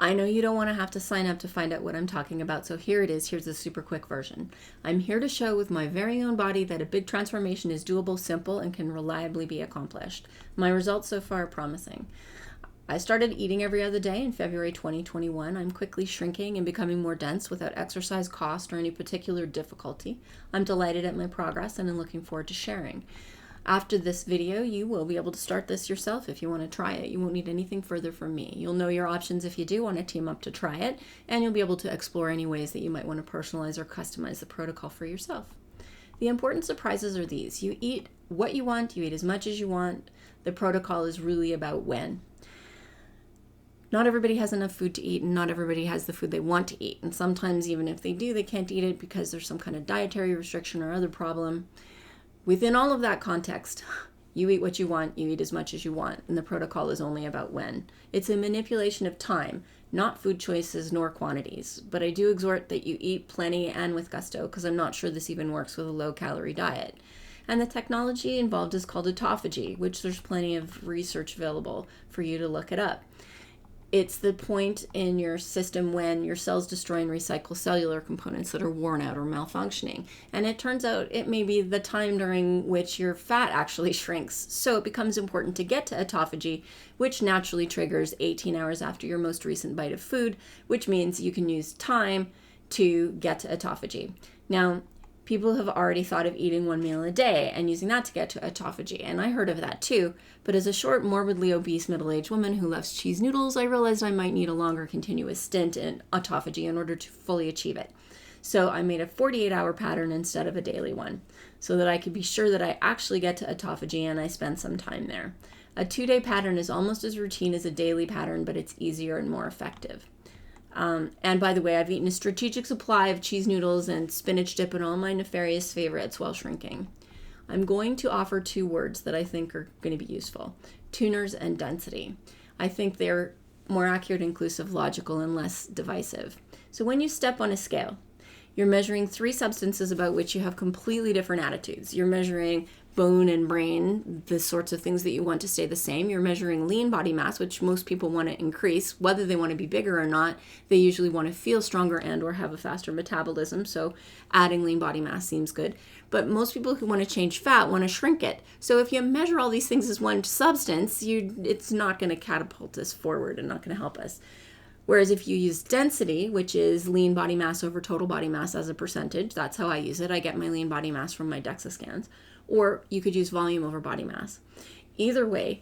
I know you don't want to have to sign up to find out what I'm talking about, so here it is. Here's a super quick version. I'm here to show with my very own body that a big transformation is doable, simple, and can reliably be accomplished. My results so far are promising. I started eating every other day in February 2021. I'm quickly shrinking and becoming more dense without exercise, cost, or any particular difficulty. I'm delighted at my progress and I'm looking forward to sharing. After this video, you will be able to start this yourself if you want to try it. You won't need anything further from me. You'll know your options if you do want to team up to try it, and you'll be able to explore any ways that you might want to personalize or customize the protocol for yourself. The important surprises are these. You eat what you want, you eat as much as you want. The protocol is really about when. Not everybody has enough food to eat, and not everybody has the food they want to eat. And sometimes even if they do, they can't eat it because there's some kind of dietary restriction or other problem. Within all of that context, you eat what you want, you eat as much as you want, and the protocol is only about when. It's a manipulation of time, not food choices nor quantities. But I do exhort that you eat plenty and with gusto, because I'm not sure this even works with a low-calorie diet. And the technology involved is called autophagy, which there's plenty of research available for you to look it up. It's the point in your system when your cells destroy and recycle cellular components that are worn out or malfunctioning. And it turns out it may be the time during which your fat actually shrinks. So it becomes important to get to autophagy, which naturally triggers 18 hours after your most recent bite of food, which means you can use time to get to autophagy. Now, people have already thought of eating one meal a day and using that to get to autophagy, and I heard of that too. But as a short, morbidly obese middle-aged woman who loves cheese noodles, I realized I might need a longer continuous stint in autophagy in order to fully achieve it. So I made a 48-hour pattern instead of a daily one, so that I could be sure that I actually get to autophagy and I spend some time there. A 2-day pattern is almost as routine as a daily pattern, but it's easier and more effective. And by the way, I've eaten a strategic supply of cheese noodles and spinach dip and all my nefarious favorites while shrinking. I'm going to offer 2 words that I think are going to be useful: tuners and density. I think they're more accurate, inclusive, logical, and less divisive. So when you step on a scale, you're measuring 3 substances about which you have completely different attitudes. You're measuring bone and brain, the sorts of things that you want to stay the same. You're measuring lean body mass, which most people want to increase. Whether they want to be bigger or not, they usually want to feel stronger and or have a faster metabolism, so adding lean body mass seems good. But most people who want to change fat want to shrink it. So if you measure all these things as one substance, it's not going to catapult us forward and not going to help us. Whereas if you use density, which is lean body mass over total body mass as a percentage, that's how I use it. I get my lean body mass from my DEXA scans. Or you could use volume over body mass. Either way,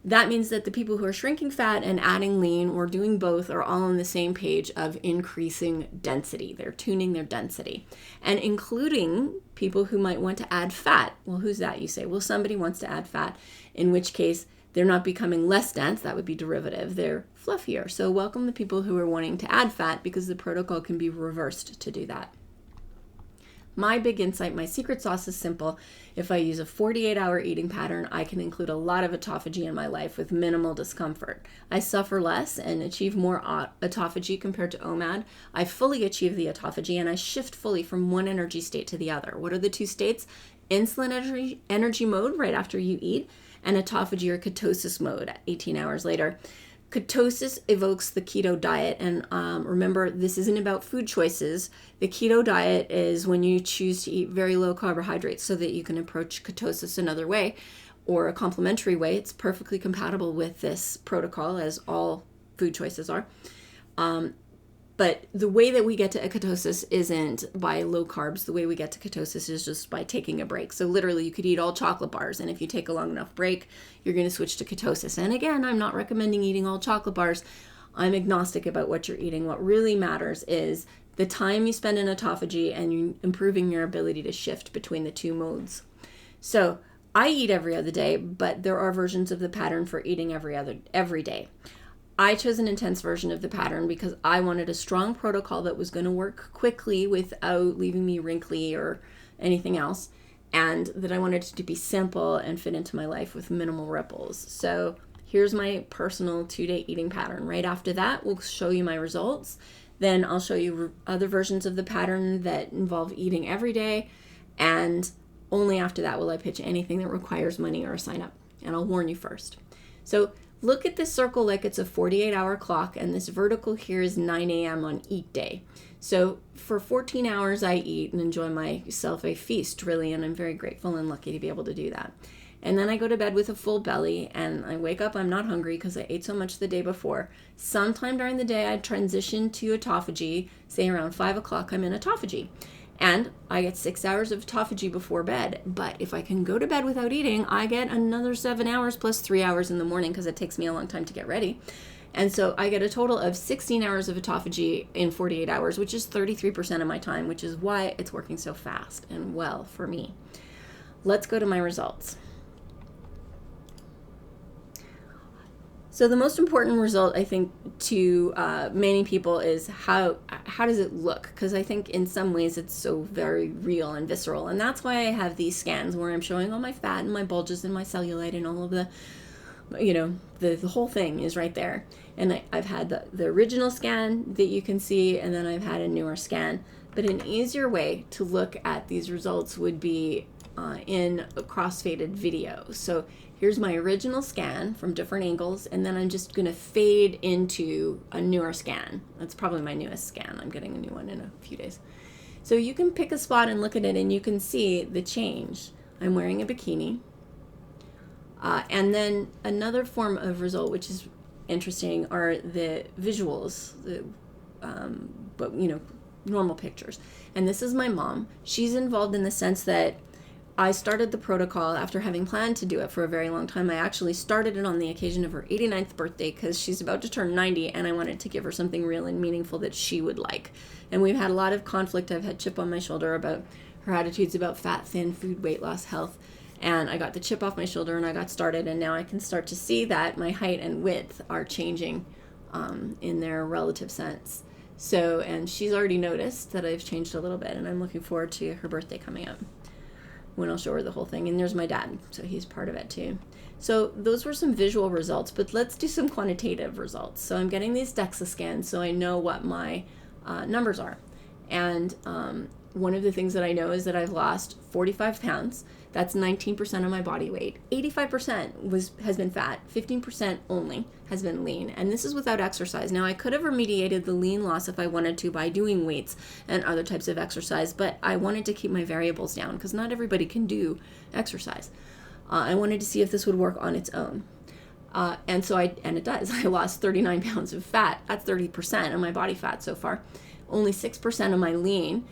that means that the people who are shrinking fat and adding lean or doing both are all on the same page of increasing density. They're tuning their density. And including people who might want to add fat. Well, who's that, you say? Well, somebody wants to add fat, in which case they're not becoming less dense. That would be derivative. They're fluffier. So welcome the people who are wanting to add fat, because the protocol can be reversed to do that. My big insight, my secret sauce is simple. If I use a 48-hour eating pattern, I can include a lot of autophagy in my life with minimal discomfort. I suffer less and achieve more autophagy compared to OMAD. I fully achieve the autophagy and I shift fully from one energy state to the other. What are the 2 states? Insulin energy mode right after you eat, and autophagy or ketosis mode 18 hours later. Ketosis evokes the keto diet, and remember, this isn't about food choices. The keto diet is when you choose to eat very low carbohydrates so that you can approach ketosis another way, or a complementary way. It's perfectly compatible with this protocol, as all food choices are. But the way that we get to ketosis isn't by low carbs. The way we get to ketosis is just by taking a break. So literally, you could eat all chocolate bars, and if you take a long enough break, you're going to switch to ketosis. And again, I'm not recommending eating all chocolate bars. I'm agnostic about what you're eating. What really matters is the time you spend in autophagy and you improving your ability to shift between the 2 modes. So I eat every other day, but there are versions of the pattern for eating every day. I chose an intense version of the pattern because I wanted a strong protocol that was going to work quickly without leaving me wrinkly or anything else, and that I wanted it to be simple and fit into my life with minimal ripples. So here's my personal 2-day eating pattern. Right after that, we'll show you my results. Then I'll show you other versions of the pattern that involve eating every day, and only after that will I pitch anything that requires money or a sign up. And I'll warn you first. So Look at this circle like it's a 48-hour clock, and this vertical here is 9 a.m. on eat day. So for 14 hours, I eat and enjoy myself a feast, really, and I'm very grateful and lucky to be able to do that. And then I go to bed with a full belly, and I wake up, I'm not hungry because I ate so much the day before. Sometime during the day, I transition to autophagy. Say around 5 o'clock, I'm in autophagy. And I get 6 hours of autophagy before bed. But if I can go to bed without eating, I get another 7 hours plus 3 hours in the morning because it takes me a long time to get ready. And so I get a total of 16 hours of autophagy in 48 hours, which is 33% of my time, which is why it's working so fast and well for me. Let's go to my results. So the most important result, I think, to many people is how does it look? Because I think in some ways it's so very real and visceral. And that's why I have these scans where I'm showing all my fat and my bulges and my cellulite and all of the, the whole thing is right there. And I've had the original scan that you can see, and then I've had a newer scan. But an easier way to look at these results would be in a crossfaded video. So here's my original scan from different angles, and then I'm just going to fade into a newer scan. That's probably my newest scan. I'm getting a new one in a few days. So you can pick a spot and look at it, and you can see the change. I'm wearing a bikini. And then another form of result, which is interesting, are the visuals, but normal pictures. And this is my mom. She's involved in the sense that I started the protocol after having planned to do it for a very long time. I actually started it on the occasion of her 89th birthday because she's about to turn 90, and I wanted to give her something real and meaningful that she would like. And we've had a lot of conflict. I've had chip on my shoulder about her attitudes about fat, thin, food, weight loss, health. And I got the chip off my shoulder and I got started, and now I can start to see that my height and width are changing in their relative sense. So, and she's already noticed that I've changed a little bit, and I'm looking forward to her birthday coming up when I'll show her the whole thing. And there's my dad, so he's part of it too. So those were some visual results, but let's do some quantitative results. So I'm getting these DEXA scans so I know what my numbers are. And one of the things that I know is that I've lost 45 pounds. That's 19% of my body weight. 85% has been fat. 15% only has been lean. And this is without exercise. Now, I could have remediated the lean loss if I wanted to by doing weights and other types of exercise, but I wanted to keep my variables down because not everybody can do exercise. I wanted to see if this would work on its own. And it does. I lost 39 pounds of fat. That's 30% of my body fat so far. Only 6% of my lean,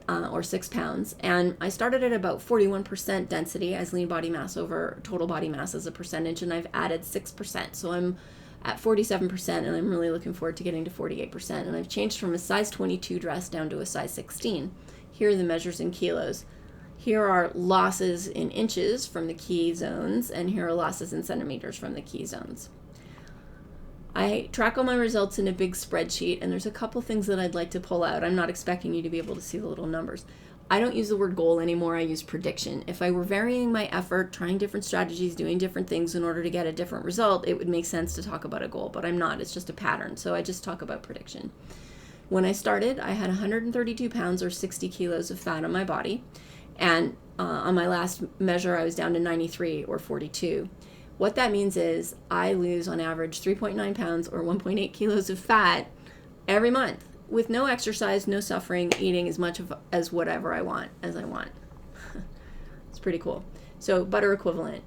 or 6 pounds. And I started at about 41% density as lean body mass over total body mass as a percentage, and I've added 6%. So I'm at 47%, and I'm really looking forward to getting to 48%. And I've changed from a size 22 dress down to a size 16. Here are the measures in kilos. Here are losses in inches from the key zones, and here are losses in centimeters from the key zones. I track all my results in a big spreadsheet, and there's a couple things that I'd like to pull out. I'm not expecting you to be able to see the little numbers. I don't use the word goal anymore. I use prediction. If I were varying my effort, trying different strategies, doing different things in order to get a different result, it would make sense to talk about a goal, but I'm not. It's just a pattern, so I just talk about prediction. When I started, I had 132 pounds or 60 kilos of fat on my body, and on my last measure, I was down to 93 or 42. What that means is I lose on average 3.9 pounds or 1.8 kilos of fat every month with no exercise, no suffering, eating as much as whatever I want as I want. It's pretty cool. So butter equivalent.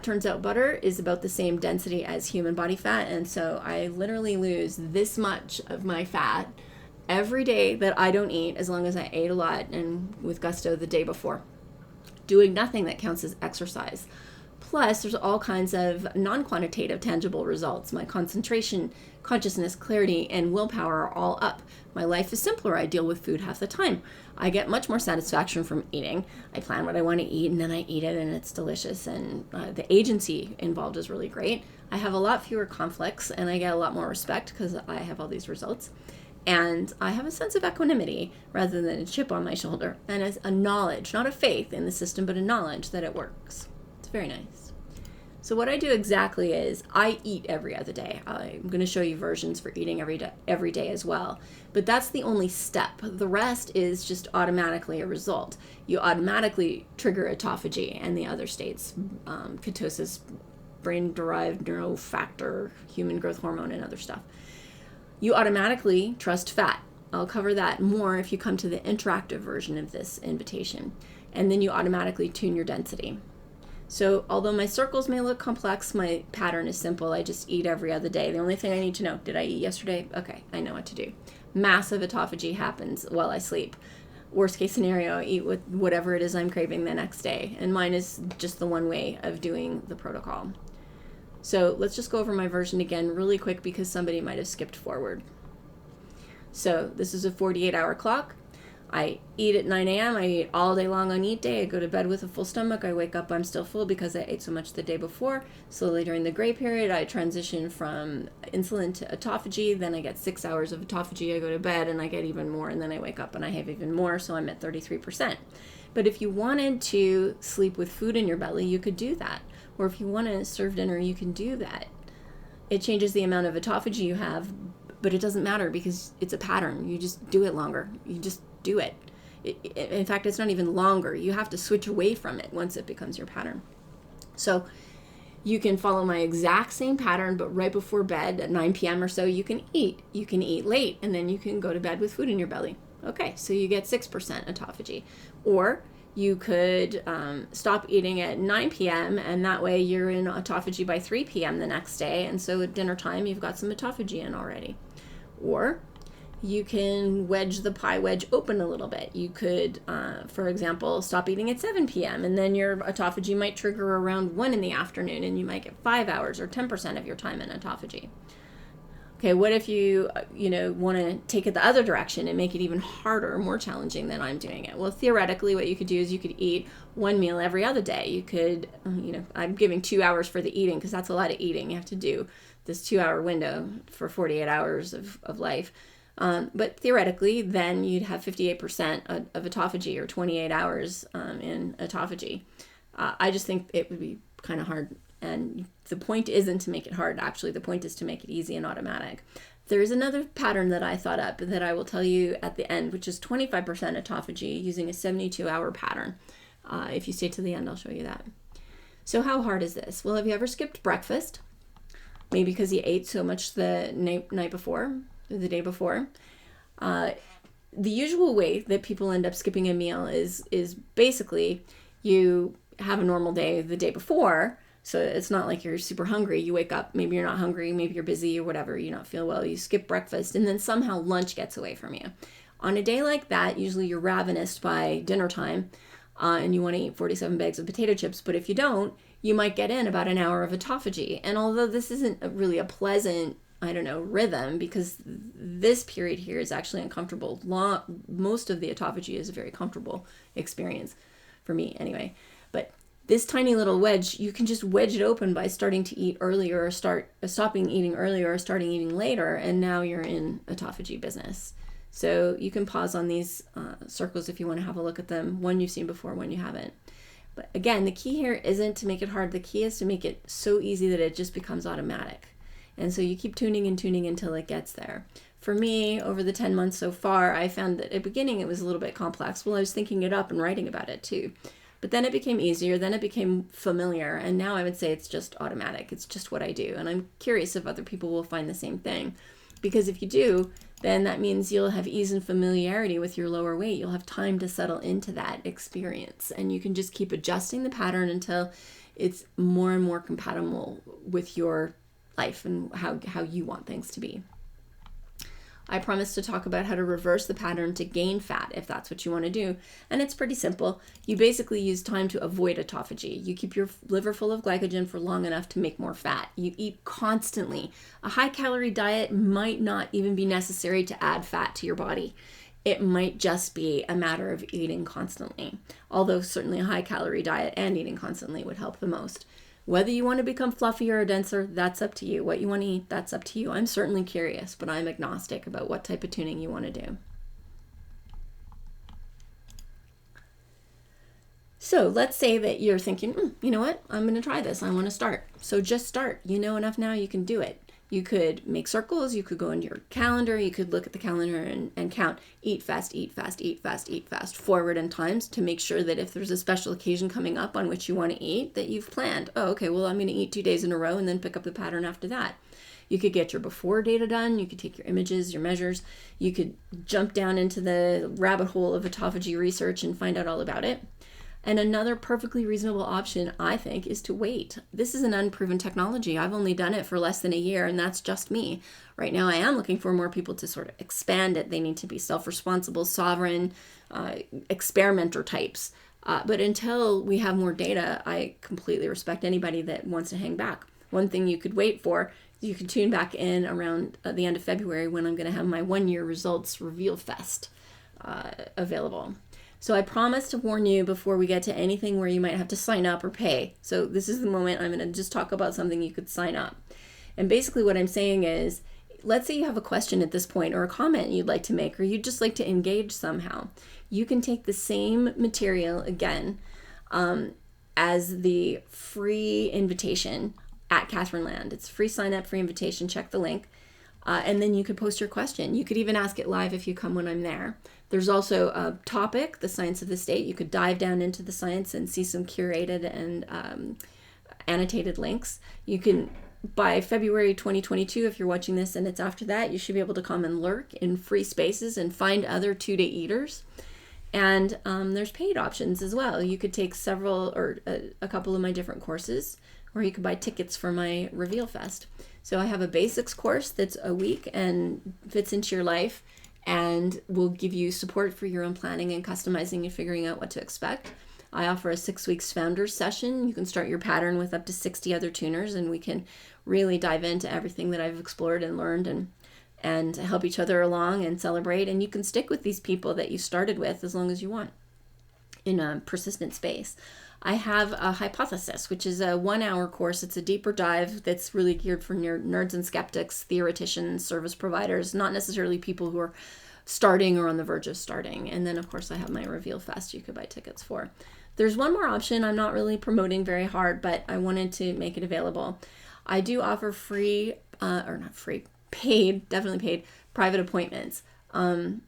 Turns out butter is about the same density as human body fat, and so I literally lose this much of my fat every day that I don't eat, as long as I ate a lot and with gusto the day before. Doing nothing that counts as exercise. Plus, there's all kinds of non-quantitative tangible results. My concentration, consciousness, clarity, and willpower are all up. My life is simpler. I deal with food half the time. I get much more satisfaction from eating. I plan what I want to eat, and then I eat it, and it's delicious. And the agency involved is really great. I have a lot fewer conflicts, and I get a lot more respect because I have all these results. And I have a sense of equanimity rather than a chip on my shoulder, and as a knowledge, not a faith in the system, but a knowledge that it works. It's very nice. So what I do exactly is I eat every other day. I'm going to show you versions for eating every day as well. But that's the only step. The rest is just automatically a result. You automatically trigger autophagy and the other states, ketosis, brain-derived neurofactor, human growth hormone, and other stuff. You automatically trust fat. I'll cover that more if you come to the interactive version of this invitation. And then you automatically tune your density. So although my circles may look complex, my pattern is simple. I just eat every other day. The only thing I need to know, did I eat yesterday? Okay, I know what to do. Massive autophagy happens while I sleep. Worst case scenario, I eat with whatever it is I'm craving the next day. And mine is just the one way of doing the protocol. So let's just go over my version again really quick because somebody might have skipped forward. So this is a 48-hour clock. I eat at 9 a.m. I eat all day long on eat day. I go to bed with a full stomach. I wake up, I'm still full because I ate so much the day before. Slowly during the gray period, I transition from insulin to autophagy. Then I get 6 hours of autophagy. I go to bed and I get even more. And then I wake up and I have even more. So I'm at 33%. But if you wanted to sleep with food in your belly, you could do that. Or if you want to serve dinner, you can do that. It changes the amount of autophagy you have, but it doesn't matter because it's a pattern. You just do it longer. You just do it. In fact, it's not even longer. You have to switch away from it once it becomes your pattern. So you can follow my exact same pattern, but right before bed at 9 p.m. or so, you can eat. You can eat late, and then you can go to bed with food in your belly. Okay, so you get 6% autophagy. Or you could stop eating at 9 p.m. and that way you're in autophagy by 3 p.m. the next day. And so at dinner time, you've got some autophagy in already. Or you can wedge the pie wedge open a little bit. You could, for example, stop eating at 7 p.m. and then your autophagy might trigger around 1 in the afternoon and you might get 5 hours or 10% of your time in autophagy. Okay, what if you want to take it the other direction and make it even harder, more challenging than I'm doing it? Well, theoretically, what you could do is you could eat one meal every other day. You could, I'm giving 2 hours for the eating because that's a lot of eating. You have to do this 2-hour window for 48 hours of life. But theoretically, then you'd have 58% of autophagy or 28 hours in autophagy. I just think it would be kind of hard. And the point isn't to make it hard. Actually, the point is to make it easy and automatic. There is another pattern that I thought up that I will tell you at the end, which is 25% autophagy using a 72-hour pattern. If you stay to the end, I'll show you that. So how hard is this? Well, have you ever skipped breakfast? Maybe because you ate so much the night before, or the day before. The usual way that people end up skipping a meal is basically you have a normal day the day before. So it's not like you're super hungry. You wake up, maybe you're not hungry, maybe you're busy or whatever, you don't feel well, you skip breakfast, and then somehow lunch gets away from you. On a day like that, usually you're ravenous by dinner time, and you want to eat 47 bags of potato chips, but if you don't, you might get in about an hour of autophagy. And although this isn't really a pleasant, rhythm, because this period here is actually uncomfortable. Most of the autophagy is a very comfortable experience, for me anyway. But this tiny little wedge, you can just wedge it open by starting to eat earlier or stopping eating earlier or starting eating later, and now you're in autophagy business. So you can pause on these circles if you want to have a look at them. One you've seen before, one you haven't. But again, the key here isn't to make it hard. The key is to make it so easy that it just becomes automatic. And so you keep tuning until it gets there. For me, over the 10 months so far, I found that at the beginning it was a little bit complex. Well, I was thinking it up and writing about it too. But then it became easier, then it became familiar, and now I would say it's just automatic. It's just what I do. And I'm curious if other people will find the same thing. Because if you do, then that means you'll have ease and familiarity with your lower weight. You'll have time to settle into that experience. And you can just keep adjusting the pattern until it's more and more compatible with your life and how you want things to be. I promise to talk about how to reverse the pattern to gain fat if that's what you want to do. And it's pretty simple. You basically use time to avoid autophagy. You keep your liver full of glycogen for long enough to make more fat. You eat constantly. A high-calorie diet might not even be necessary to add fat to your body. It might just be a matter of eating constantly. Although certainly a high-calorie diet and eating constantly would help the most. Whether you want to become fluffier or denser, that's up to you. What you want to eat, that's up to you. I'm certainly curious, but I'm agnostic about what type of tuning you want to do. So let's say that you're thinking, you know what? I'm going to try this. I want to start. So just start. You know enough now, you can do it. You could make circles. You could go into your calendar. You could look at the calendar and count eat fast, eat fast, eat fast, eat fast forward in times to make sure that if there's a special occasion coming up on which you want to eat, that you've planned. Oh, okay, well, I'm going to eat 2 days in a row and then pick up the pattern after that. You could get your before data done. You could take your images, your measures. You could jump down into the rabbit hole of autophagy research and find out all about it. And another perfectly reasonable option, I think, is to wait. This is an unproven technology. I've only done it for less than a year, and that's just me. Right now, I am looking for more people to sort of expand it. They need to be self-responsible, sovereign, experimenter types. But until we have more data, I completely respect anybody that wants to hang back. One thing you could wait for, you can tune back in around the end of February when I'm going to have my 1-year results reveal fest available. So I promise to warn you before we get to anything where you might have to sign up or pay. So this is the moment I'm going to just talk about something you could sign up. And basically what I'm saying is, let's say you have a question at this point or a comment you'd like to make, or you'd just like to engage somehow. You can take the same material again as the free invitation at KatherineLand. It's free sign up, free invitation. Check the link. And then you could post your question. You could even ask it live if you come when I'm there. There's also a topic, the science of the state. You could dive down into the science and see some curated and annotated links. You can, by February 2022, if you're watching this and it's after that, you should be able to come and lurk in free spaces and find other 2-day eaters. And there's paid options as well. You could take several or a couple of my different courses, or you could buy tickets for my Reveal Fest. So I have a basics course that's a week and fits into your life and will give you support for your own planning and customizing and figuring out what to expect. I offer a 6 weeks founders session. You can start your pattern with up to 60 other tuners, and we can really dive into everything that I've explored and learned and help each other along and celebrate. And you can stick with these people that you started with as long as you want in a persistent space. I have a hypothesis, which is a 1-hour course. It's a deeper dive that's really geared for nerds and skeptics, theoreticians, service providers, not necessarily people who are starting or on the verge of starting. And then, of course, I have my Reveal Fest you could buy tickets for. There's one more option I'm not really promoting very hard, but I wanted to make it available. I do offer paid, definitely paid, private appointments.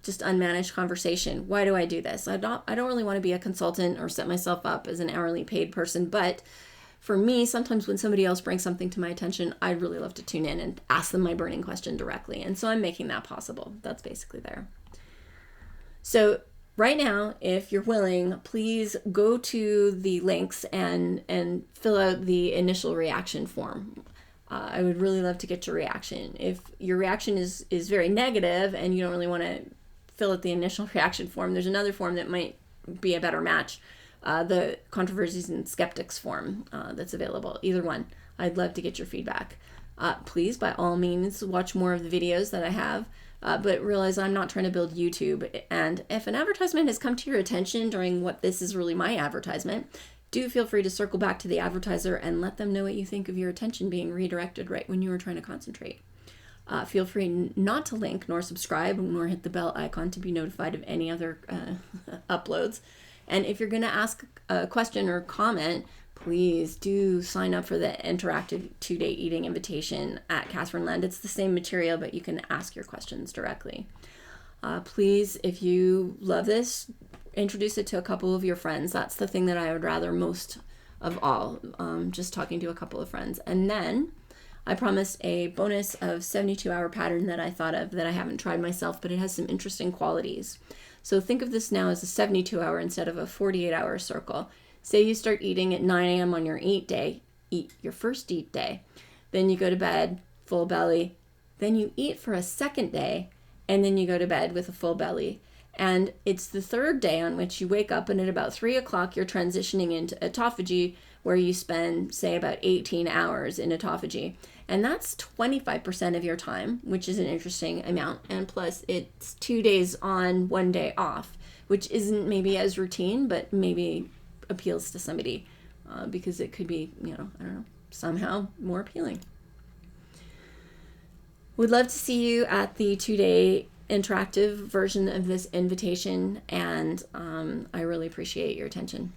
Just unmanaged conversation. Why do I do this? I don't really want to be a consultant or set myself up as an hourly paid person, but for me, sometimes when somebody else brings something to my attention, I'd really love to tune in and ask them my burning question directly. And so I'm making that possible. That's basically there. So right now, if you're willing, please go to the links and fill out the initial reaction form. I would really love to get your reaction. If your reaction is very negative and you don't really want to fill out the initial reaction form, there's another form that might be a better match, the controversies and skeptics form that's available. Either one. I'd love to get your feedback. Please, by all means, watch more of the videos that I have, but realize I'm not trying to build YouTube. And if an advertisement has come to your attention during what this is really my advertisement, do feel free to circle back to the advertiser and let them know what you think of your attention being redirected right when you were trying to concentrate. Feel free not to link nor subscribe nor hit the bell icon to be notified of any other uploads. And if you're going to ask a question or comment, please do sign up for the interactive 2-day eating invitation at KatherineLand. It's the same material, but you can ask your questions directly. Please, if you love this, introduce it to a couple of your friends. That's the thing that I would rather most of all, just talking to a couple of friends. And then I promised a bonus of 72-hour pattern that I thought of that I haven't tried myself, but it has some interesting qualities. So think of this now as a 72-hour instead of a 48-hour circle. Say you start eating at 9 a.m. on your eat your first eat day. Then you go to bed, full belly. Then you eat for a second day, and then you go to bed with a full belly. And it's the third day on which you wake up, and at about 3 o'clock, you're transitioning into autophagy, where you spend, say, about 18 hours in autophagy. And that's 25% of your time, which is an interesting amount. And plus, it's 2 days on, 1 day off, which isn't maybe as routine, but maybe appeals to somebody because it could be, somehow more appealing. Would love to see you at the 2-day interactive version of this invitation, and I really appreciate your attention.